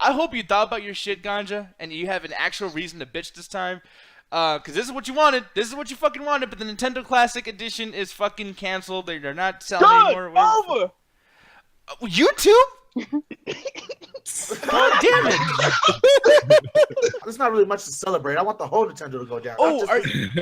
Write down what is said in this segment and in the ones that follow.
I hope you thought about your shit, Ganja, and you have an actual reason to bitch this time. Because this is what you wanted. This is what you fucking wanted. But the Nintendo Classic Edition is fucking canceled. They're not selling anymore. Over. YouTube? God damn it! There's not really much to celebrate. I want the whole Nintendo to go down. Oh,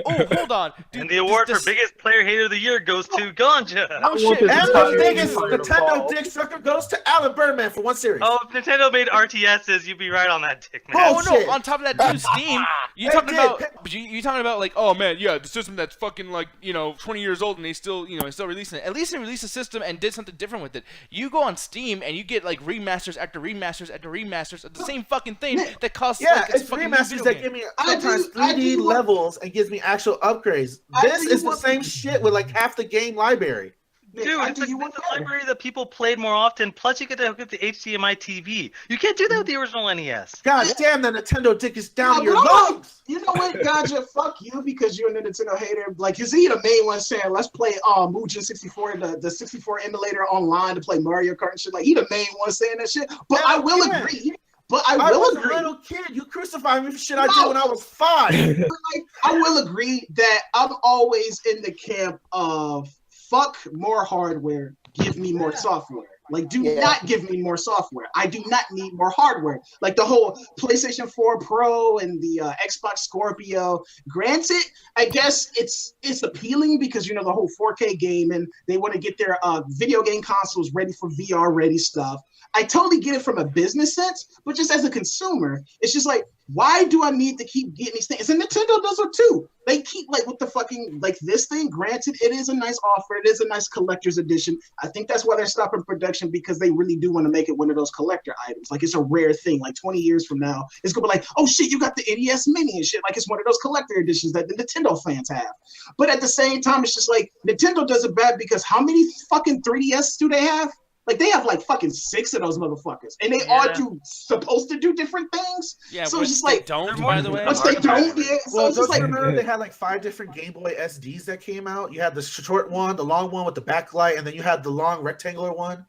hold on. Dude, and the award for biggest player hater of the year goes to Ganja. Oh shit! And the biggest Nintendo dick sucker goes to Alan Birdman for one series. Oh, if Nintendo made RTSs, you'd be right on that dick, man. Oh no! On top of that, dude, Steam. You talking about like, oh man, yeah, the system that's fucking like 20 years old and they still still releasing it. At least they released a system and did something different with it. You go on Steam and you get like remasters after remasters after remasters of the same fucking thing that costs it's remasters that give me sometimes 3D levels and gives me actual upgrades. This is the same shit with like half the game library. Dude, it's a library that people played more often, plus you get to hook up the HDMI TV. You can't do that with the original NES. God damn, the Nintendo dick is down your lungs! You know what, Ganja? Fuck you, because you're a Nintendo hater. Like, is he the main one saying, let's play Mugen 64, the 64 emulator online to play Mario Kart and shit? Like, he the main one saying that shit. But I will agree. But I was a little kid. You crucified me for shit I did when I was 5. Like, I will agree that I'm always in the camp of fuck more hardware, give me more software. Like, do not give me more software. I do not need more hardware. Like the whole PlayStation 4 Pro and the Xbox Scorpio. Granted, I guess it's appealing because the whole 4K game and they want to get their video game consoles ready for VR ready stuff. I totally get it from a business sense, but just as a consumer, it's just like, why do I need to keep getting these things? And Nintendo does it too. They keep like with the fucking like this thing. Granted, it is a nice offer. It is a nice collector's edition. I think that's why they're stopping production, because they really do want to make it one of those collector items. Like it's a rare thing. Like 20 years from now, it's gonna be like, oh shit, you got the NES Mini and shit. Like it's one of those collector editions that the Nintendo fans have. But at the same time, it's just like Nintendo does it bad because how many fucking 3DS do they have? Like they have like fucking 6 of those motherfuckers, and they are supposed to do different things. Yeah, so it's just like don't. By the way, once they don't, So it's just like remember they had like 5 different Game Boy SDs that came out. You had the short one, the long one with the backlight, and then you had the long rectangular one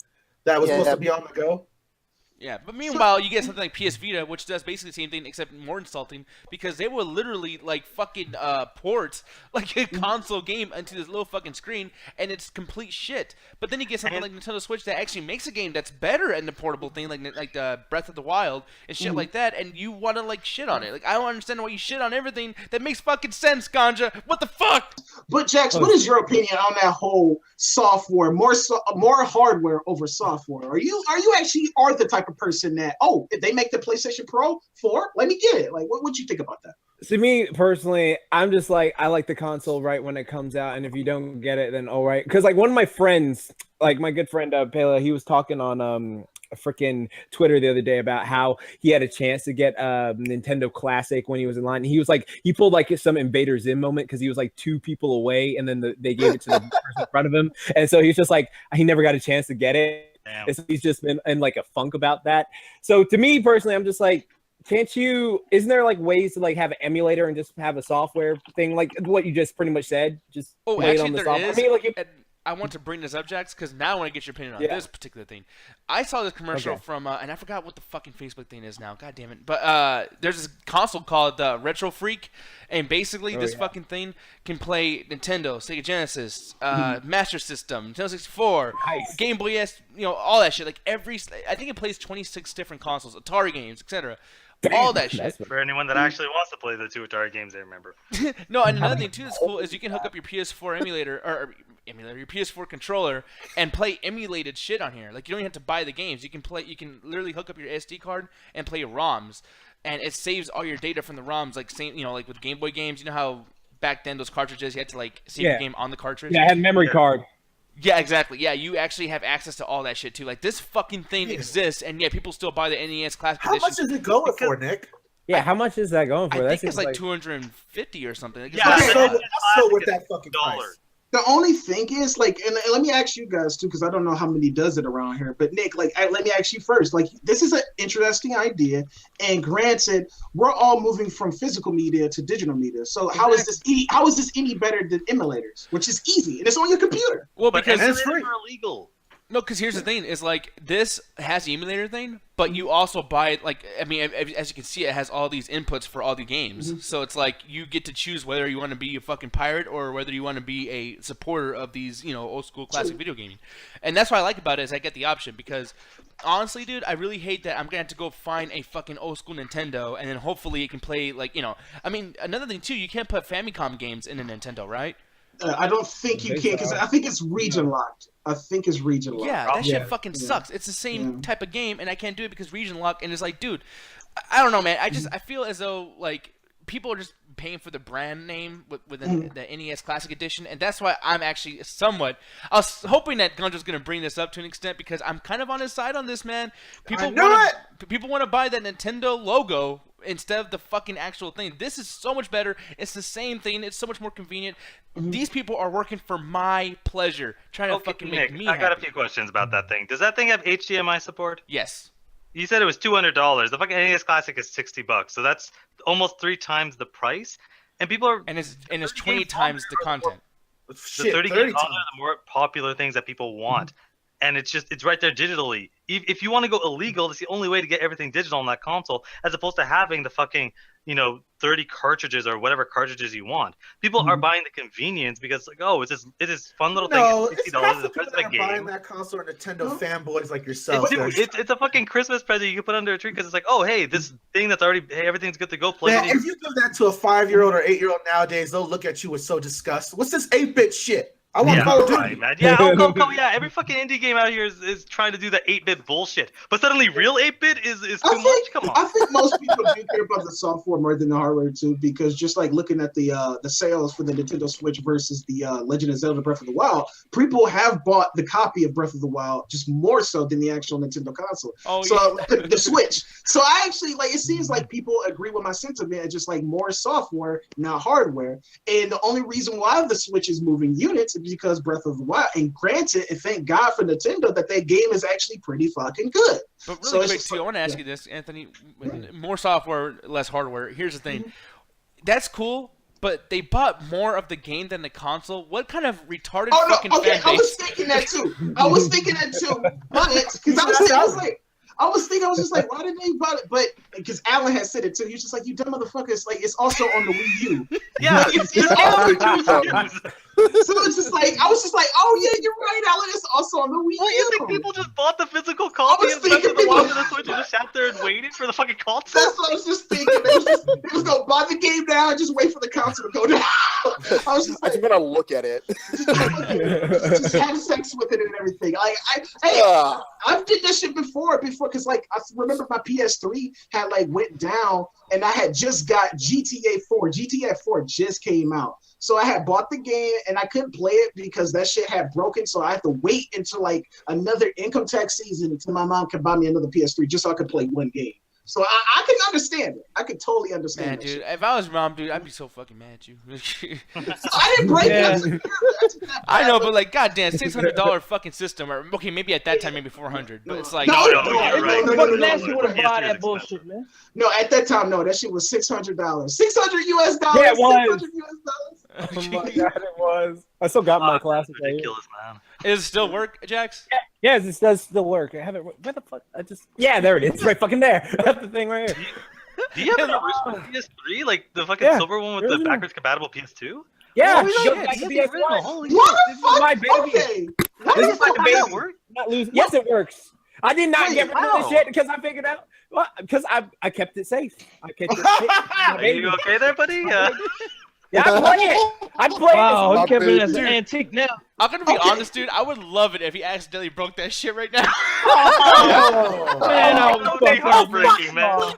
that was supposed to be on the go. Yeah, but meanwhile, you get something like PS Vita, which does basically the same thing except more insulting, because they will literally like fucking port like a console game into this little fucking screen, and it's complete shit. But then you get something like Nintendo Switch that actually makes a game that's better in the portable thing, like Breath of the Wild and shit like that, and you want to like shit on it. Like I don't understand why you shit on everything that makes fucking sense, Ganja. What the fuck? But Jax, what is your opinion on that whole software, more hardware over software? Are you actually the type of person that, if they make the PlayStation Pro 4, let me get it? Like, what you think about that? See, me personally, I'm just like, I like the console right when it comes out, and if you don't get it, then all right. Because like one of my friends, like my good friend Pela, he was talking on freaking Twitter the other day about how he had a chance to get Nintendo Classic when he was in line. He was like, he pulled like some Invader Zim moment because he was like 2 people away, and then they gave it to the person in front of him, and so he's just like, he never got a chance to get it. And so he's just been in like a funk about that. So to me personally, I'm just like, isn't there like ways to like have an emulator and just have a software thing like what you just pretty much said? Just wait on the software. Is. I mean, like I want to bring this up, Jax, because now I want to get your opinion on this particular thing. I saw this commercial from, and I forgot what the fucking Facebook thing is now. God damn it. But there's this console called Retro Freak, and basically this fucking thing can play Nintendo, Sega Genesis, Master System, Nintendo 64, Game Boy S, all that shit. Like I think it plays 26 different consoles, Atari games, etc. All that shit. For anyone that actually wants to play the 2 Atari games, they remember. No, and another thing too that's cool is you can hook up your PS4 your PS4 controller and play emulated shit on here. Like you don't even have to buy the games. You can literally hook up your SD card and play ROMs, and it saves all your data from the ROMs. Like like with Game Boy games, you know how back then those cartridges you had to like save your game on the cartridge. Yeah, I had a memory card. Yeah, exactly. Yeah, you actually have access to all that shit too. Like this fucking thing exists, and people still buy the NES Classic Edition. How much is it going for, Nick? Yeah, how much is that going for? I think it's like 250 or something. Like, I'm so with that fucking price. The only thing is, like, and let me ask you guys too, because I don't know how many does it around here. But Nick, like, let me ask you first. Like, this is an interesting idea, and granted, we're all moving from physical media to digital media. So how is this any better than emulators, which is easy and it's on your computer? Well, because it's free. Are illegal. No, because here's the thing: is like this has the emulator thing, but you also buy it. Like, I mean, as you can see, it has all these inputs for all the games. So it's like you get to choose whether you want to be a fucking pirate or whether you want to be a supporter of these, old school classic video gaming. And that's what I like about it is I get the option because honestly, dude, I really hate that I'm gonna have to go find a fucking old school Nintendo and then hopefully it can play like I mean, another thing too, you can't put Famicom games in a Nintendo, right? I don't think you can because I think it's region locked. I think it's region locked. Yeah, that shit fucking sucks. It's the same type of game, and I can't do it because region lock. And it's like, dude, I don't know, man. I feel as though like people are just paying for the brand name within the NES Classic Edition, and that's why I'm actually somewhat. I was hoping that Gonjo's gonna bring this up to an extent because I'm kind of on his side on this, man. People want to buy that Nintendo logo instead of the fucking actual thing. This is so much better. It's the same thing. It's so much more convenient. These people are working for my pleasure, trying to fucking make me happy. I got a few questions about that thing. Does that thing have HDMI support? Yes. You said it was $200. The fucking NES Classic is $60, so that's almost 3 times the price. And people are and it's 20 times the content. The 30 games are the more popular things that people want. And it's right there digitally. If you want to go illegal, that's the only way to get everything digital on that console, as opposed to having the fucking 30 cartridges or whatever cartridges you want. People are buying the convenience because like, oh, it's this fun little thing. It's $60. It's the game. Buying that console are Nintendo fanboys like yourself. It's a fucking Christmas present you can put under a tree because it's like, oh, hey, this thing that's already, hey, everything's good to go. Play it. If you give that to a 5-year-old or 8-year-old nowadays, they'll look at you with so disgust. What's this 8-bit shit? I want Call of Duty. Man. Yeah, every fucking indie game out here is trying to do the 8-bit bullshit. But suddenly real 8-bit is too much? Come on. I think most people do care about the software more than the hardware too, because just like looking at the sales for the Nintendo Switch versus the Legend of Zelda Breath of the Wild, people have bought the copy of Breath of the Wild just more so than the actual Nintendo console. The Switch. So I actually it seems like people agree with my sentiment. It's just like more software, not hardware. And the only reason why the Switch is moving units because Breath of the Wild, and granted, and thank God for Nintendo that game is actually pretty fucking good. But really quick too, I want to ask you this, Anthony. More software, less hardware. Here's the thing, that's cool, but they bought more of the game than the console. What kind of retarded fucking fan base? I was thinking that too. But because I was just like, why did they buy it? But because Alan has said it too. He was just like, you dumb motherfuckers. Like, it's also on the Wii U. Yeah, it's also so it's just like, I was just like, oh yeah, you're right, Alan. It's also on the Wii U. You think people just bought the physical copy of Breath of the Wild and the Switch and just sat there and waited for the fucking console? That's what I was just thinking. They was gonna buy the game now and just wait for the console to go down. I was just like, I just want to look at it. just have sex with it and everything. I did that shit before because like I remember my PS3 had went down and I had just got GTA 4. GTA 4 just came out. So I had bought the game and I couldn't play it because that shit had broken. So I had to wait until another income tax season until my mom could buy me another PS3 just so I could play one game. So I can understand it. I can totally understand it. Dude, if I was your mom, dude, I'd be so fucking mad at you. I didn't break it. I know, but goddamn, $600 fucking system, or okay, maybe at that time, maybe $400, but it's like no, Unless you would have bought that bullshit, man. No, at that time, no, that shit was $600. $600 US. Yeah, it was. $600 US. Oh my god, it was. I still got my classic. Ridiculous, man. Does it still work, Jax? Yes, it does still work. I haven't. Where the fuck? There it is. It's right fucking there. That's the thing right here. Do you have an original PS3, like the fucking silver one with the backwards compatible PS2? Yeah, What the fuck? My baby. Okay. This is my baby. Work? Not losing. Yes, it works. I did not get rid of this shit because I figured out. Well, because I kept it safe. I kept it safe. Are you okay there, buddy? Yeah, I play it. I play it. Wow, he kept it as an antique now. I'm gonna be honest, dude. I would love it if he accidentally broke that shit right now. Man, that would be heartbreaking, man.